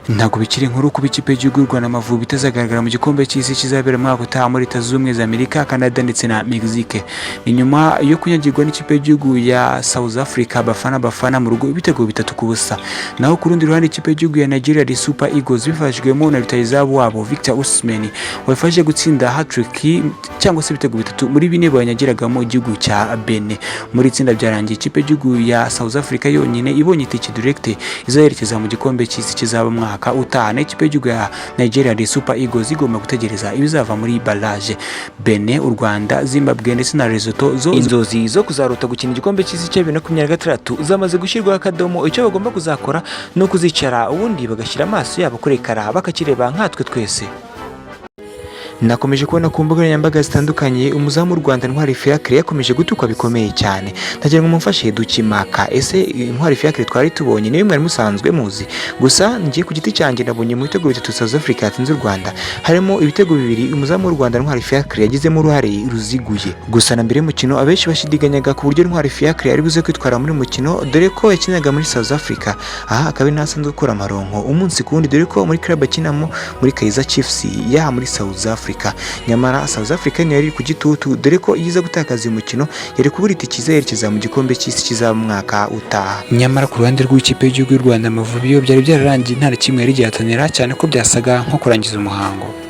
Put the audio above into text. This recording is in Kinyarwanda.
ntabwo bikiri inkuru kuba ikipe y'igihugu y'u Rwanda Amavubi itazagaragara mu gikombe cy'isi kizabera mwaka utaha muri Leta Zunze Ubumwe za Amerika, Canada ndetse na Mexique. Ni nyuma yo kunyagirwa n'ikipe y'igihugu ya South Africa bafana mu rugo ibitego 3-0. Naho ku rundi ruhande ikipe y'igihugu ya Nigeria the Super Eagles bifashijwemo na rutahizamu wabo Victor Osimhen wafashe gutsinda hat-trick cyangwa se ibitego 3 muri bine banyagiragamo igihugu cya Benin. Muri itsinda byarangiye ikipe y'igihugu ya South Africa yonyine ibonye itike direct izayerekeza mu gikombe cy'isi kizaba mwaka utaha. Ikipe y'igihugu ya Nigeria the Super Eagles igomba gutegereza ibizava muri barrage. Benin, u Rwanda, Zimbabwe ndetse na Lesotho inzozi zo kuzarota gukina igikombe cy'isi cya 2023 zamaze gushyirwaho akadomo. Icyo bagomba kuzakora no kuzicara ubundi bagashyira amaso yabo kuri ekara bakakireba nkatwe twese. Nakomeje kubona ku mbuga nkoranyambaga zitandukanye umuzamu w'u Rwanda Ntwari Fiacre yakomeje gutukwa bikomeye cyane. Ndagira ngo mumfashe dukimaka. Ese Ntwari Fiacre twari tubonye niwe mwari musanzwe muzi? Gusa ngiye ku giti cyanjye nabonye mu bitego 3 South Africa yatsinze u Rwanda harimo ibitego 2 umuzamu w'u Rwanda Ntwari Fiacre yagizemo uruhare ruziguye. Gusa na mbere y'umukino abenshi bashidiganyaga ku buryo Ntwari Fiacre ari buze kwitwara muri mukino dore ko yakinaga muri South Africa. Aha akaba nasanzwe gukora amaronko umunsi kundi dore ko muri club akinamo muri Kaizer Chiefs ya muri South Africa. Nyamara South Africa ni yari ku gitutu dore ko yiza gutakaza umukino yari kubura itike izerekeza mu gikombe cy'isi kizaba mwaka utaha. Nyamara ku ruhande rw'ikipe y'igihugu y'u Rwanda Amavubi yo byari byararangiye nta kimwe yari gihatanira cyane ko byasaga nko kurangiza umuhango.